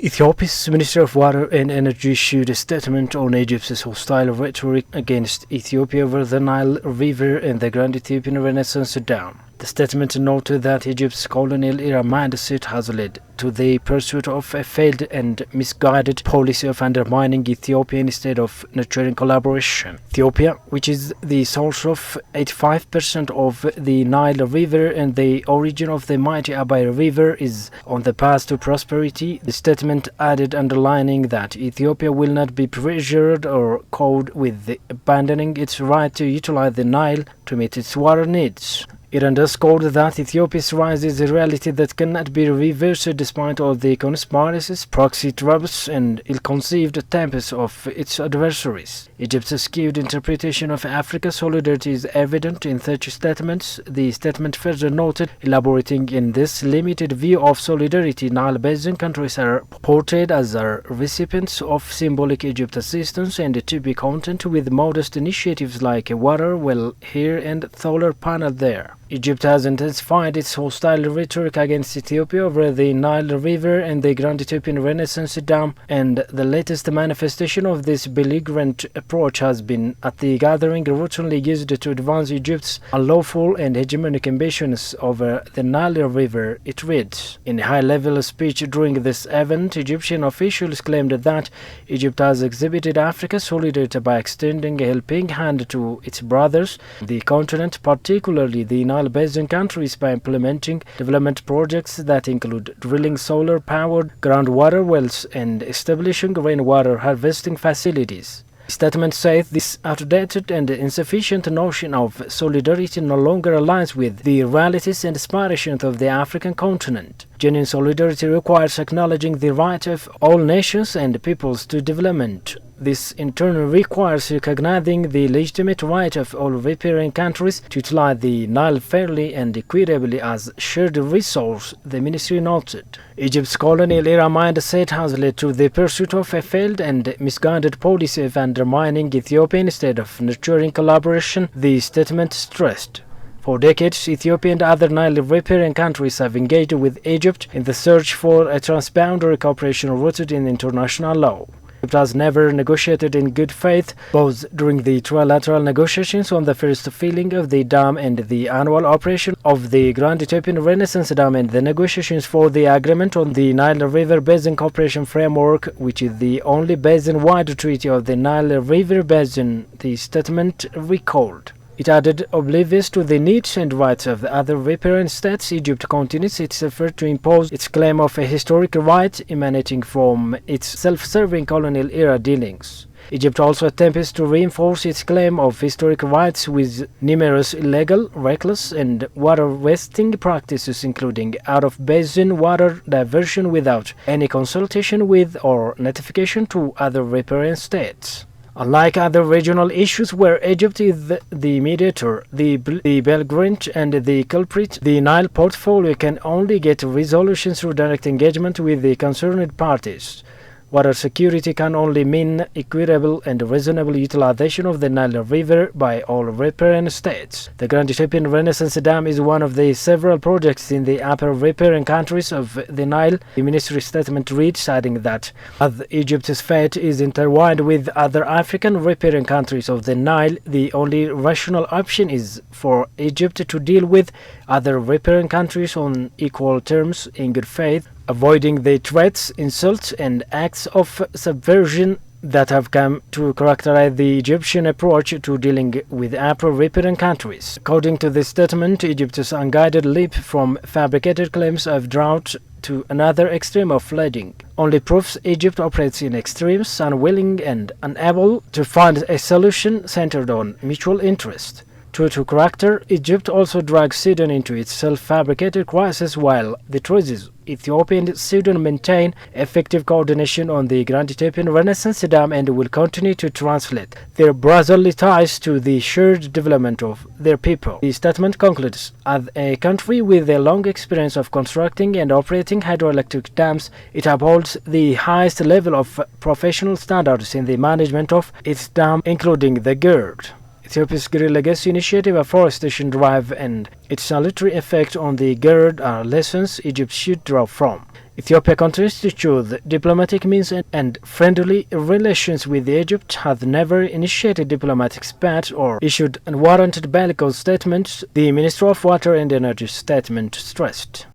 Ethiopia's Minister of Water and Energy issued a statement on Egypt's hostile rhetoric against Ethiopia over the Nile River and the Grand Ethiopian Renaissance Dam. The statement noted that Egypt's colonial era mindset has led to the pursuit of a failed and misguided policy of undermining Ethiopia instead of nurturing collaboration. Ethiopia, which is the source of 85% of the Nile River and the origin of the mighty Abyei River, is on the path to prosperity. The statement added, underlining that Ethiopia will not be pressured or cowed with abandoning its right to utilize the Nile to meet its water needs. It underscored that Ethiopia's rise is a reality that cannot be reversed despite all the conspiracies, proxy troubles, and ill-conceived attempts of its adversaries. Egypt's skewed interpretation of Africa's solidarity is evident in such statements. The statement further noted, elaborating in this limited view of solidarity, Nile Basin countries are portrayed as recipients of symbolic Egypt assistance and to be content with modest initiatives like a water well here and solar panel there. Egypt has intensified its hostile rhetoric against Ethiopia over the Nile River and the Grand Ethiopian Renaissance Dam, and the latest manifestation of this belligerent approach has been at the gathering routinely used to advance Egypt's unlawful and hegemonic ambitions over the Nile River, it reads. In a high-level speech during this event, Egyptian officials claimed that Egypt has exhibited Africa's solidarity by extending a helping hand to its brothers, the continent, particularly the Nile Basin countries, by implementing development projects that include drilling solar-powered groundwater wells and establishing rainwater harvesting facilities. The statement says this outdated and insufficient notion of solidarity no longer aligns with the realities and aspirations of the African continent. Genuine solidarity requires acknowledging the right of all nations and peoples to development. This in turn requires recognizing the legitimate right of all riparian countries to utilize the Nile fairly and equitably as shared resource, the ministry noted. Egypt's colonial era mindset has led to the pursuit of a failed and misguided policy of undermining Ethiopia instead of nurturing collaboration, the statement stressed. For decades, Ethiopia and other Nile riparian countries have engaged with Egypt in the search for a transboundary cooperation rooted in international law. Egypt has never negotiated in good faith, both during the trilateral negotiations on the first filling of the dam and the annual operation of the Grand Ethiopian Renaissance Dam, and the negotiations for the agreement on the Nile River Basin Cooperation Framework, which is the only basin-wide treaty of the Nile River Basin, the statement recalled. It added, oblivious to the needs and rights of the other riparian states, Egypt continues its effort to impose its claim of a historic right emanating from its self-serving colonial era dealings. Egypt also attempts to reinforce its claim of historic rights with numerous illegal, reckless, and water-wasting practices, including out-of-basin water diversion without any consultation with or notification to other riparian states. Unlike other regional issues where Egypt is the mediator, the belligerent, and the culprit, the Nile portfolio can only get resolutions through direct engagement with the concerned parties. Water security can only mean equitable and reasonable utilization of the Nile River by all riparian states. The Grand Ethiopian Renaissance Dam is one of the several projects in the upper riparian countries of the Nile. The ministry statement reads, adding that as Egypt's fate is intertwined with other African riparian countries of the Nile, the only rational option is for Egypt to deal with other riparian countries on equal terms in good faith, avoiding the threats, insults, and acts of subversion that have come to characterize the Egyptian approach to dealing with upper riparian countries. According to this statement, Egypt's unguided leap from fabricated claims of drought to another extreme of flooding only proves Egypt operates in extremes, unwilling and unable to find a solution centered on mutual interest. True to character, Egypt also drags Sudan into its self-fabricated crisis, while the truth is Ethiopia and Sudan maintain effective coordination on the Grand Ethiopian Renaissance Dam and will continue to translate their brotherly ties to the shared development of their people. The statement concludes, as a country with a long experience of constructing and operating hydroelectric dams, it upholds the highest level of professional standards in the management of its dam, including the GERD. Ethiopia's Green Legacy Initiative, afforestation drive, and its salutary effect on the GERD are lessons Egypt should draw from. Ethiopia continues to choose diplomatic means and friendly relations with Egypt, has never initiated diplomatic spat or issued unwarranted bellicose statements, the Minister of Water and Energy statement stressed.